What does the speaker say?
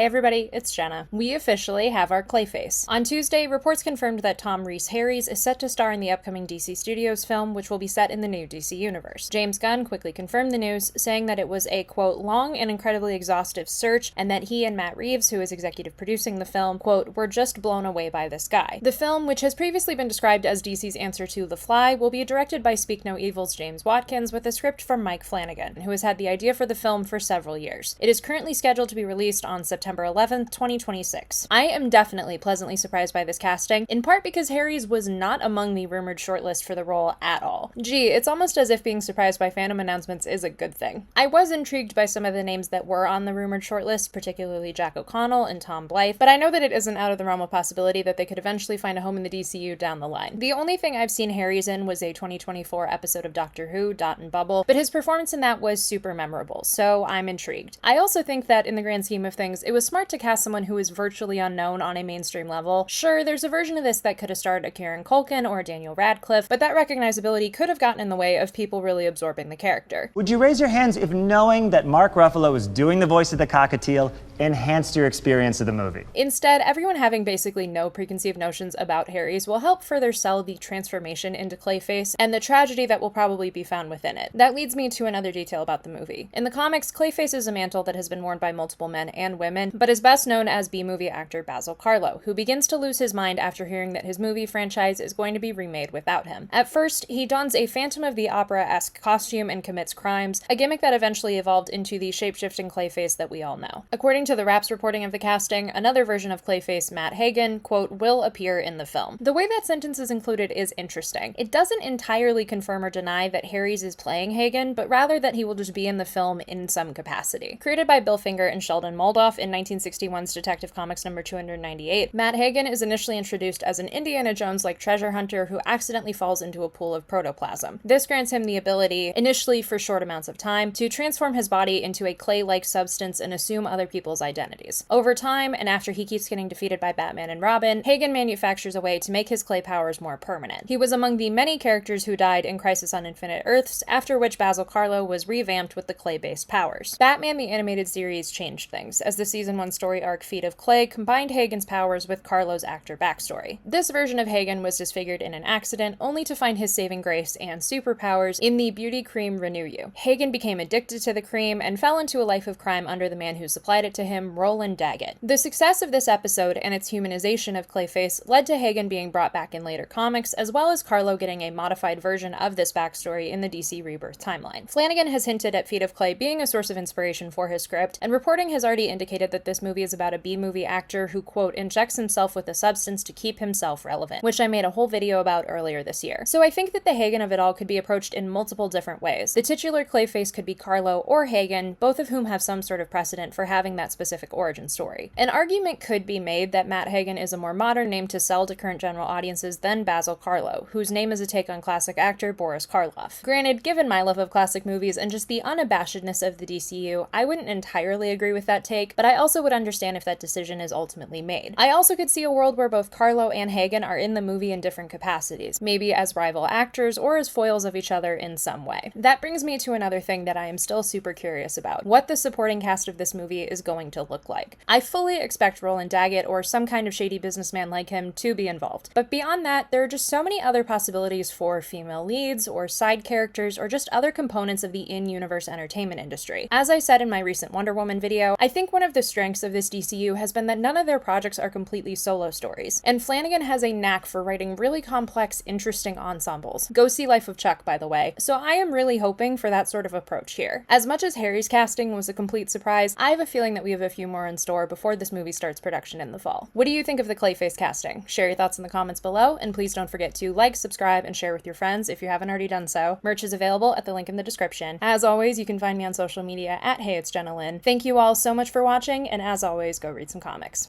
Hey everybody, it's Jenna. We officially have our Clayface. On Tuesday, reports confirmed that Tom Rhys Harries is set to star in the upcoming DC Studios film, which will be set in the new DC universe. James Gunn quickly confirmed the news, saying that it was a, quote, long and incredibly exhaustive search, and that he and Matt Reeves, who is executive producing the film, quote, were just blown away by this guy. The film, which has previously been described as DC's answer to The Fly, will be directed by Speak No Evil's James Watkins with a script from Mike Flanagan, who has had the idea for the film for several years. It is currently scheduled to be released on September 11th, 2026. I am definitely pleasantly surprised by this casting, in part because Harries was not among the rumored shortlist for the role at all. Gee, it's almost as if being surprised by fandom announcements is a good thing. I was intrigued by some of the names that were on the rumored shortlist, particularly Jack O'Connell and Tom Blythe, but I know that it isn't out of the realm of possibility that they could eventually find a home in the DCU down the line. The only thing I've seen Harries in was a 2024 episode of Doctor Who, Dot and Bubble, but his performance in that was super memorable, so I'm intrigued. I also think that in the grand scheme of things, it was smart to cast someone who is virtually unknown on a mainstream level. Sure, there's a version of this that could have starred a Kieran Culkin or a Daniel Radcliffe, but that recognizability could have gotten in the way of people really absorbing the character. Would you raise your hands if knowing that Mark Ruffalo was doing the voice of the cockatiel enhanced your experience of the movie? Instead, everyone having basically no preconceived notions about Harries will help further sell the transformation into Clayface and the tragedy that will probably be found within it. That leads me to another detail about the movie. In the comics, Clayface is a mantle that has been worn by multiple men and women, but is best known as B-movie actor Basil Karlo, who begins to lose his mind after hearing that his movie franchise is going to be remade without him. At first, he dons a Phantom of the Opera-esque costume and commits crimes, a gimmick that eventually evolved into the shape-shifting Clayface that we all know. According to the Wrap's reporting of the casting, another version of Clayface, Matt Hagen, quote, will appear in the film. The way that sentence is included is interesting. It doesn't entirely confirm or deny that Harries is playing Hagen, but rather that he will just be in the film in some capacity. Created by Bill Finger and Sheldon Moldoff in 1961's Detective Comics number 298, Matt Hagen is initially introduced as an Indiana Jones-like treasure hunter who accidentally falls into a pool of protoplasm. This grants him the ability, initially for short amounts of time, to transform his body into a clay-like substance and assume other people's identities. Over time, and after he keeps getting defeated by Batman and Robin, Hagen manufactures a way to make his clay powers more permanent. He was among the many characters who died in Crisis on Infinite Earths, after which Basil Karlo was revamped with the clay-based powers. Batman the Animated Series changed things, as the Season 1 story arc Feet of Clay combined Hagen's powers with Karlo's actor backstory. This version of Hagen was disfigured in an accident, only to find his saving grace and superpowers in the beauty cream Renew You. Hagen became addicted to the cream and fell into a life of crime under the man who supplied it to him, Roland Daggett. The success of this episode and its humanization of Clayface led to Hagen being brought back in later comics, as well as Karlo getting a modified version of this backstory in the DC Rebirth timeline. Flanagan has hinted at Feet of Clay being a source of inspiration for his script, and reporting has already indicated that this movie is about a B-movie actor who, quote, injects himself with a substance to keep himself relevant, which I made a whole video about earlier this year. So I think that the Hagen of it all could be approached in multiple different ways. The titular Clayface could be Karlo or Hagen, both of whom have some sort of precedent for having that specific origin story. An argument could be made that Matt Hagen is a more modern name to sell to current general audiences than Basil Karlo, whose name is a take on classic actor Boris Karloff. Granted, given my love of classic movies and just the unabashedness of the DCU, I wouldn't entirely agree with that take, but I also would understand if that decision is ultimately made. I also could see a world where both Karlo and Hagen are in the movie in different capacities, maybe as rival actors or as foils of each other in some way. That brings me to another thing that I am still super curious about: what the supporting cast of this movie is going to look like. I fully expect Roland Daggett or some kind of shady businessman like him to be involved, but beyond that, there are just so many other possibilities for female leads or side characters or just other components of the in-universe entertainment industry. As I said in my recent Wonder Woman video, I think one of the strengths of this DCU has been that none of their projects are completely solo stories, and Flanagan has a knack for writing really complex, interesting ensembles. Go see Life of Chuck, by the way. So I am really hoping for that sort of approach here. As much as Harry's casting was a complete surprise, I have a feeling that we have a few more in store before this movie starts production in the fall. What do you think of the Clayface casting? Share your thoughts in the comments below, and please don't forget to like, subscribe, and share with your friends if you haven't already done so. Merch is available at the link in the description. As always, you can find me on social media at HeyIt'sJennaLynn. Thank you all so much for watching, and as always, go read some comics.